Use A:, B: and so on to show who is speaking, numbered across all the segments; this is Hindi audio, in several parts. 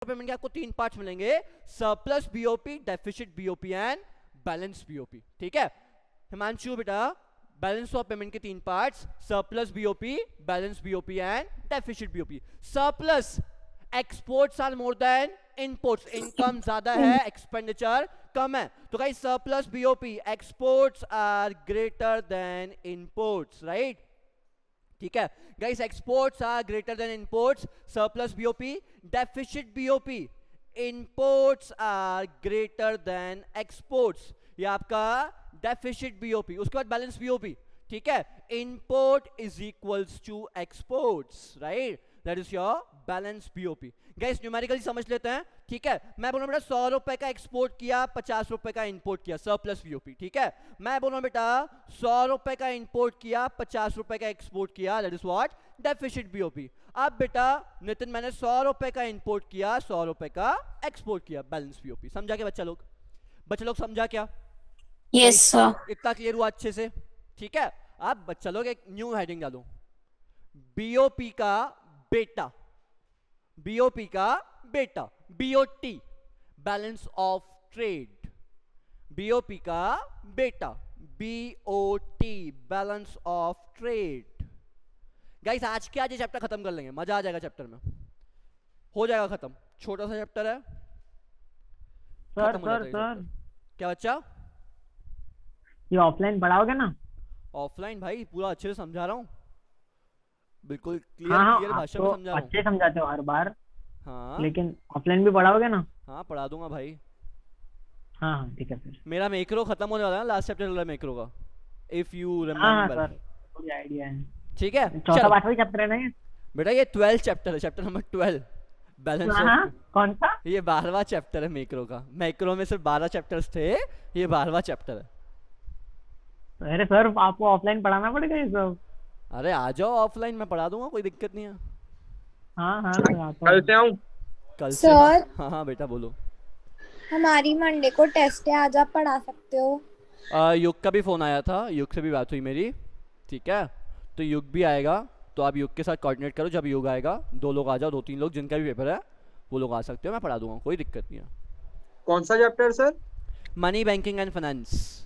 A: पेमेंट के आपको 3 पार्ट्स मिलेंगे, surplus BOP, deficit BOP and balance BOP. ठीक है हिमांशु बेटा, बैलेंस ऑफ पेमेंट के 3 parts, surplus BOP, balance BOP and deficit BOP. Surplus, exports are more than inputs, income ज्यादा है, एक्सपेंडिचर कम है, तो guys surplus BOP, exports are greater than inputs, right. ठीक है guys, exports are greater than inputs, surplus BOP, deficit BOP, inputs are greater than exports, ये आपका डेफिसिट बीओपी। उसके बाद बैलेंस बीओपी, ठीक है, input is equals to exports, right, that is your balance BOP. Guys numerically समझ लेते हैं, ठीक है। मैं बोल रहा हूं बेटा 100 रुपए का एक्सपोर्ट किया, 50 रुपए का इंपोर्ट किया, सरप्लस बीओपी। ठीक है, मैं बोल रहा हूं बेटा 100 रुपए का इंपोर्ट किया, 50 रुपए का एक्सपोर्ट किया, that is what, deficit BOP. अब बेटा नितिन मैंने 100 रुपए का इंपोर्ट किया, 100 रुपए का एक्सपोर्ट किया, बैलेंस बीओपी। समझा क्या बच्चा लोग? बच्चा लोग समझा क्या?
B: Yes sir.
A: इतना क्लियर हुआ अच्छे से? ठीक है, अब बच्चा लोग एक न्यू हेडिंग डालो, बीओपी का बेटा, बीओपी का बेटा, BOT, balance of trade, BOP का बेटा, BOT, balance of trade. Guys आज के आज ये चैप्टर खत्म कर लेंगे, मजा आ जाएगा चैप्टर में, हो जाएगा खत्म, छोटा सा चैप्टर है।
C: सर
A: क्या बच्चा?
C: ये ऑफलाइन पढ़ाओगे ना?
A: ऑफलाइन भाई पूरा अच्छे से समझा रहा हूँ, बिल्कुल क्लियर
C: हाँ
A: क्लियर
C: आप
A: भाषा
C: तो
A: में समझा रहा हूँ।
C: अच्छे समझाते हो हर बार,
A: हाँ
C: लेकिन ऑफलाइन भी पढ़ाओगे ना?
A: हाँ पढ़ा दूंगा भाई।
C: हाँ हाँ ठीक है फिर।
A: मेरा मैक्रो खत्म होने वाला है ना, लास्ट चैप्टर चल रहा है मैक्रो का, इफ यू
C: हाँ हाँ
A: रिमेम्बर।
C: सर, मुझे आइडिया है।
A: ठीक है
C: चौथा
A: चलो
C: 5वां चैप्टर है ना ये?
A: बेटा, ये 12 चैप्टर है, चैप्टर नंबर 12, बैलेंस
C: हाँ
A: ऑफ।
C: कौन सा?
A: ये 12वां चैप्टर है मैक्रो का, मैक्रो में सिर्फ 12 चैप्टर्स थे, ये 12वां चैप्टर है।
C: अरे सर आपको ऑफलाइन पढ़ाना पड़ेगा ये सब।
A: अरे आ जाओ ऑफलाइन, मैं पढ़ा दूंगा, कोई दिक्कत नहीं है।
C: हाँ हाँ मैं आता
D: कल
C: हूँ।
D: से आऊं?
A: कल से?
B: सर
A: हाँ हाँ बेटा बोलो।
B: हमारी मंडे को टेस्ट है, आज आप पढ़ा सकते हो।
A: युग का भी फोन आया था, युग से भी बात हुई मेरी, ठीक है, तो युग भी आएगा, तो आप युग के साथ कोऑर्डिनेट करो, जब युग आएगा 2 लोग आ जाओ, 2-3 लोग जिनका भी पेपर है वो लोग आ सकते हो, मैं पढ़ा दूंगा, कोई दिक्कत नहीं है।
D: कौन सा chapter sir?
A: Money, banking and finance.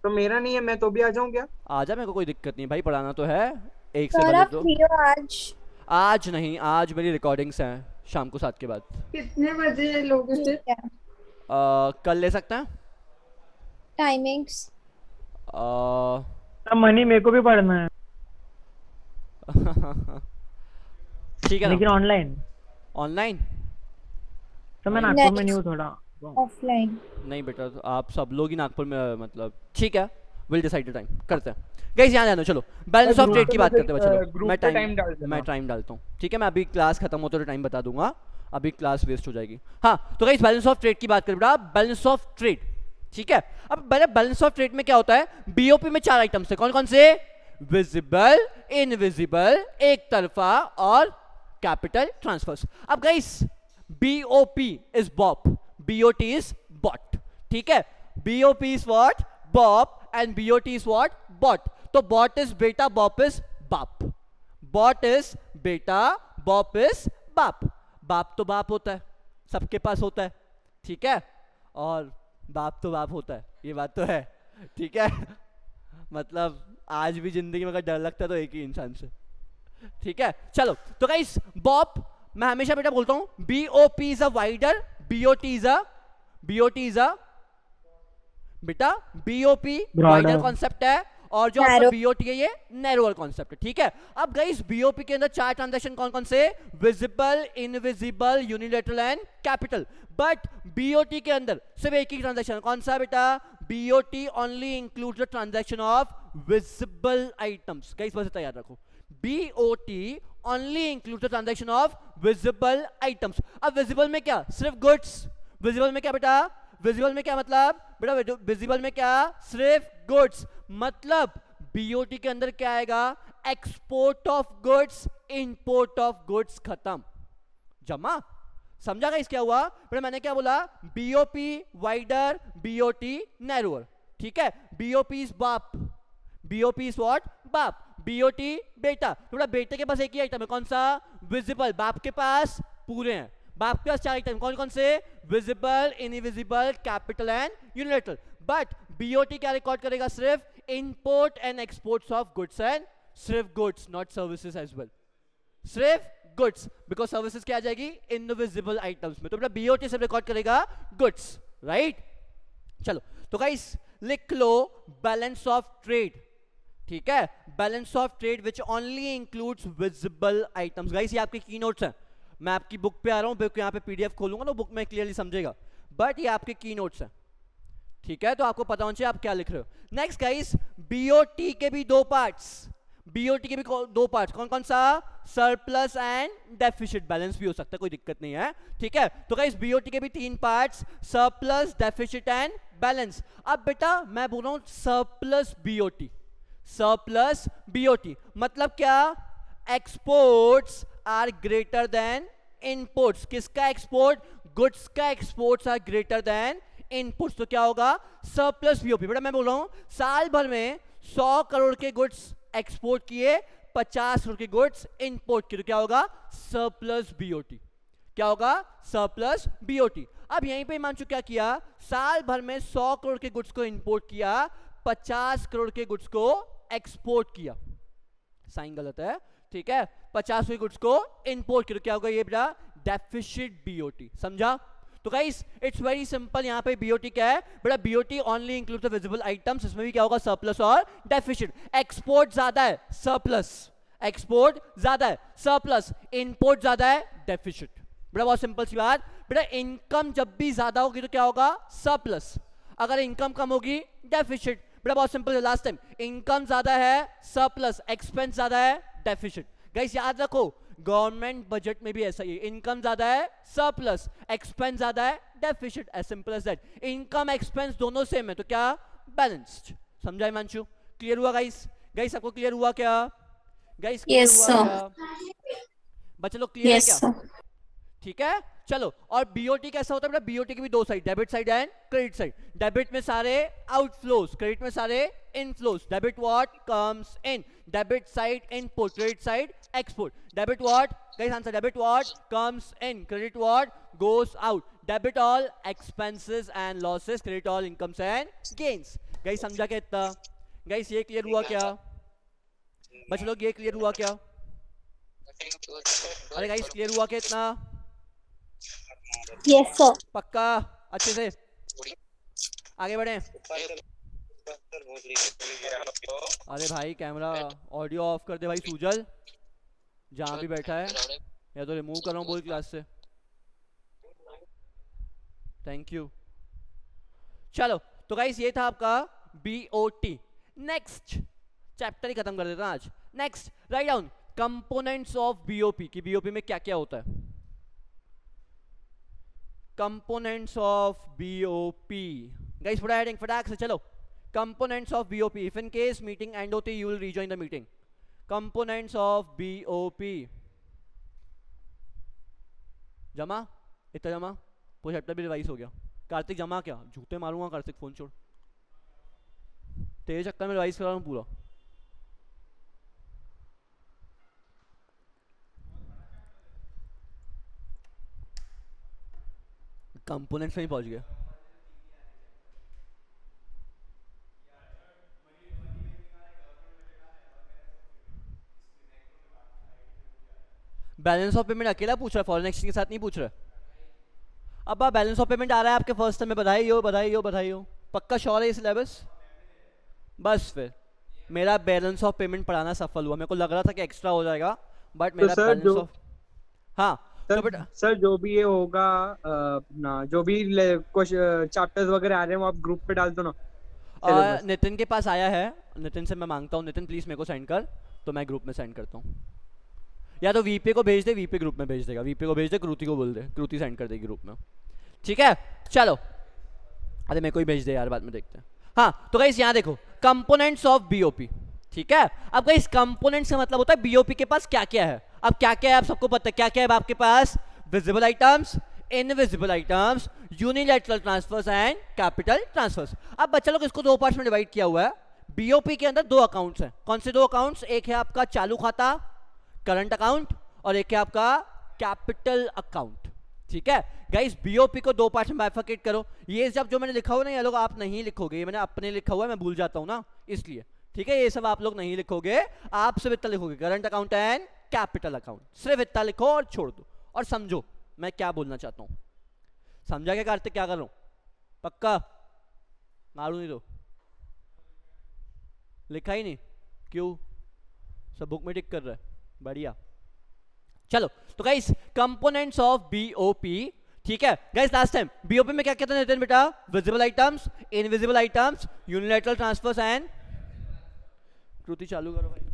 D: तो मेरा नहीं है, मैं तो भी आ जाऊं क्या?
A: आ जा, मेरे को कोई दिक्कत नहीं भाई, पढ़ाना तो है, एक से
B: सर
A: भले
B: आप
A: तो।
B: फ्री हो आज?
A: आज नहीं, आज मेरी रिकॉर्डिंग्स हैं शाम को 7 के बाद।
E: कितने बजे लोगे फिर?
B: ठीक है,
A: कल ले सकते हैं?
B: टाइमिंग्स?
C: सर मनी मेरे को भी पढ़ना है,
A: ठीक है
C: लेकिन
A: ना,
C: ऑनलाइन।
A: ऑनलाइन?
C: तो मैं
A: नहीं।
C: नागपुर में नहीं हूँ थोड़ा।
B: ऑफलाइन?
A: नहीं बेटा, तो आप सब लोग ही नागपुर में, मतलब ठीक है, विल डिसाइड द टाइम, करते हैं। गाइस यहाँ जानो, चलो बैलेंस ऑफ ट्रेड की बात करते हैं बच्चों।
D: ग्रुप
A: मैं
D: पे
A: टाइम
D: डाल देना।
A: मैं टाइम डालता हूँ, ठीक है, मैं अभी क्लास खत्म होते तो टाइम बता दूंगा, अभी क्लास वेस्ट हो जाएगी। हाँ तो गाइस बैलेंस ऑफ ट्रेड की बात करें बेटा, बैलेंस ऑफ ट्रेड, ठीक है। अब बैलेंस ऑफ ट्रेड में क्या होता है, बीओपी में 4 आइटम्स है, कौन कौन से? विजिबल, इनविजिबल, एक तरफा और कैपिटल ट्रांसफर्स। अब guys BOP is bop, BOT is bot, ठीक है, BOP is what, bop, and BOT is what, bot. तो बॉट इज बेटा, बॉप इज बाप, बॉट इज बेटा, बॉप इज बाप। बाप तो बाप होता है, सबके पास होता है, ठीक है, और बाप तो बाप होता है, ये बात तो है, ठीक है। मतलब आज भी जिंदगी में अगर डर लगता है तो एक ही इंसान से, ठीक है। चलो तो गाइस बॉप, मैं हमेशा बेटा बोलता हूं BOP is a wider, BOT is a बेटा, बीओपी वाइडर कॉन्सेप्ट है, और जो आपका बीओटी है ये नैरोअर कॉन्सेप्ट है, ठीक है। अब गाइस बीओपी के अंदर 4 ट्रांजैक्शन कौन कौन से? Visible, invisible, unilateral and capital. But BOT के अंदर सिर्फ एक ही ट्रांजैक्शन, कौन सा बेटा? BOT only includes the transaction of visible items. Guys बस इतना याद रखो, BOT only includes the transaction of visible items. अब विजिबल में क्या? सिर्फ गुड्स। विजिबल में क्या बेटा? विजिबल में क्या मतलब बेटा? विजिबल में क्या? सिर्फ गुड्स। मतलब बीओटी के अंदर क्या आएगा? Export of goods, import of goods, खत्म, जमा। समझा गाइस क्या हुआ? बेटा मैंने क्या बोला? बीओपी वाइडर, बीओटी नैरोअर, ठीक है। बीओपी इज बाप, बीओपी इज व्हाट? बाप। बीओटी बेटा, तो बेटा बेटे के पास एक ही आइटम है, कौन सा? विजिबल। बाप के पास पूरे हैं, आपके पास 4 आइटम कौन कौन से? Visible, invisible, capital and unilateral. But BOT क्या रिकॉर्ड करेगा? सिर्फ import and exports of goods and सिर्फ goods, not services as well. सिर्फ गुड्स, बिकॉज सर्विसेज क्या आ जाएगी? इनविजिबल आइटम्स में. तो बेटा बीओटी सिर्फ रिकॉर्ड करेगा गुड्स, राइट? चलो तो गाइस लिख लो बैलेंस ऑफ ट्रेड. ठीक है, balance of trade which only includes visible items. Guys ये आपके की नोट्स हैं. मैं आपकी बुक पे आ रहा हूँ, बुक यहाँ पे पीडीएफ खोलूंगा तो बुक में क्लियरली समझेगा, बट ये आपके की नोट्स हैं. ठीक है, तो आपको पता होना चाहिए आप क्या लिख रहे हो. नेक्स्ट गाइस, बीओटी के भी 2 पार्ट्स. बीओटी के भी 2 पार्ट्स कौन कौन सा? Surplus and deficit. बैलेंस भी हो सकता है, कोई दिक्कत नहीं है. ठीक है, तो गाइस बीओटी के भी 3 parts, surplus, deficit and balance. अब बेटा मैं बोल रहा हूँ सरप्लस बीओटी. सरप्लस बीओटी मतलब क्या? Exports are greater than inputs. किसका एक्सपोर्ट? गुड्स का exports are greater than inputs. तो क्या होगा? Surplus BOP. बेटा मैं बोल रहा हूं साल भर में 100 करोड़ के गुड्स एक्सपोर्ट किए, 50 करोड़ के गुड्स इंपोर्ट किए, तो क्या होगा? Surplus BOT. क्या होगा? Surplus BOT. अब यहीं पे हिमांशु क्या किया? साल भर में 100 करोड़ के गुड्स को इंपोर्ट किया, 50 करोड़ के गुड्स को एक्सपोर्ट किया. साइन गलत है. ठीक है, 50 के गुड्स को इंपोर्ट किया, क्या होगा ये बेटा? Deficit BOT. समझा? तो गाइस इट्स वेरी सिंपल. यहाँ पे बीओटी क्या है बेटा? BOT only includes the visible items. इसमें भी क्या होगा? सरप्लस और डेफिसिट. एक्सपोर्ट ज्यादा है, सरप्लस. एक्सपोर्ट ज्यादा है, सरप्लस. इंपोर्ट ज्यादा है, डेफिसिट. बेटा बहुत सिंपल सी बात. बेटा इनकम जब भी ज्यादा होगी तो क्या होगा? सरप्लस. अगर इनकम कम होगी, डेफिसिट. बेटा बहुत सिंपल है. लास्ट टाइम इनकम ज्यादा है, सरप्लस. एक्सपेंस ज्यादा है, डेफिसिट. गाइस याद रखो गवर्नमेंट बजट में भी ऐसा ही है. इनकम ज्यादा है, सरप्लस. एक्सपेंस ज्यादा है, deficit. As simple as that. Income expense दोनों सेम है, तो क्या? बैलेंस्ड. समझा हिमांशु? क्लियर हुआ गाइस? गाइस आपको क्लियर हुआ क्या? गाइस क्लियर हुआ क्या? बच्चे लोग क्लियर है क्या? ठीक है, चलो. और बीओटी कैसा होता है बेटा? बीओटी की भी 2 side, debit side and credit side. Debit में सारे आउटफ्लोज, क्रेडिट में सारे inflows. Debit what comes in, debit side input, credit side export. Debit what? Guys answer. Debit what comes in, credit what goes out. Debit all expenses and losses, credit all incomes and gains. Guys समझा क्या इतना? गाइस ये क्लियर हुआ क्या? बच्चे लोग ये क्लियर हुआ क्या? अरे गाइस क्लियर हुआ क्या इतना?
B: Yes sir.
A: पक्का? अच्छे से आगे बढ़े. अरे भाई कैमरा ऑडियो ऑफ कर दे भाई सूजल, जहां भी बैठा है. या तो रिमूव कर रहा हूँ बोल क्लास से. Thank you. चलो तो गाइस ये था आपका बीओटी. नेक्स्ट चैप्टर ही खत्म कर देता आज. Next write down components of BOP. की बीओपी में क्या क्या होता है? Components of BOP. गाइस फटाफट हेडिंग फटाक से चलो. Components of BOP. If in case meeting end होती you will rejoin the meeting. Components of BOP. जमा इतना जमा पूरा चैप्टर भी रिवाइज हो गया. कार्तिक जमा क्या? झूठे मारूंगा कार्तिक, फोन छोड़. तेरे चक्कर में रिवाइज करा रहा हूं पूरा. कंपोनेंट्स में ही पहुंच गया. बैलेंस ऑफ पेमेंट अकेला पूछ रहा है, फॉरेन एक्सचेंज के साथ नहीं पूछ रहा है. अब बैलेंस ऑफ पेमेंट आ रहा है आपके फर्स्ट टाइम में. बधाई हो बधाई हो बधाई हो. पक्का श्योर है ये सिलेबस? बस फिर मेरा बैलेंस ऑफ पेमेंट पढ़ाना सफल हुआ. मेरे को लग रहा था कि एक्स्ट्रा हो जाएगा, बट मेरा बैलेंस ऑफ. हाँ तो बेटा
D: सर जो भी ये होगा ना, जो भी कुछ चैप्टर्स वगैरह आ रहे हैं वो आप ग्रुप पे डाल दो ना.
A: नितिन के पास आया है. नितिन से मैं मांगता हूँ, नितिन प्लीज मेरे को सेंड कर, तो मैं ग्रुप में सेंड करता हूँ. या तो वीपी को भेज दे, वीपी ग्रुप में भेज देगा. वीपी को भेज दे, कृति को बोल दे, कृति सेंड कर देगी ग्रुप में. ठीक है चलो. अरे मेरे को ही भेज दे यार, बाद में देखते हैं. हाँ तो गाइस यहाँ देखो कंपोनेंट्स ऑफ बीओपी. ठीक है, अब गाइस कंपोनेंट्स का मतलब होता है बीओपी के पास क्या क्या है. अब क्या क्या है आप सबको पता है. क्या क्या है आपके पास? Visible items, invisible items, unilateral transfers and capital transfers. अब बच्चा लोग इसको 2 पार्ट्स में डिवाइड किया हुआ है. बीओपी के अंदर 2 अकाउंट्स हैं. कौन से 2 अकाउंट्स? एक है आपका चालू खाता करंट अकाउंट, और एक है आपका कैपिटल अकाउंट. ठीक है गाइस, बीओपी को 2 पार्ट में बाइफरकेट करो। ये जब जो मैंने लिखा हुआ ना, ये लोग आप नहीं लिखोगे, ये मैंने अपने लिखा हुआ है, मैं भूल जाता हूँ ना इसलिए, ठीक है। ये सब आप लोग नहीं लिखोगे, आप सिर्फ इतना लिखोगे, current account and capital account, सिर्फ इतना लिखो और छोड़ दो। और समझो मैं क्या बोलना चाहता हूँ, समझा क्या कार्तिक क्या कर रहा हूँ? पक्का मारू नहीं तो लिखा ही नहीं, क्यों? सब बुक में टिक कर रहा है, बढ़िया। चलो तो गाइस कंपोनेंट्स ऑफ बीओपी, ठीक है गाइस। लास्ट टाइम बीओपी में क्या कहते हैं नितिन बेटा? Visible items, invisible items, unilateral transfers and, Kriti चालू करो भाई।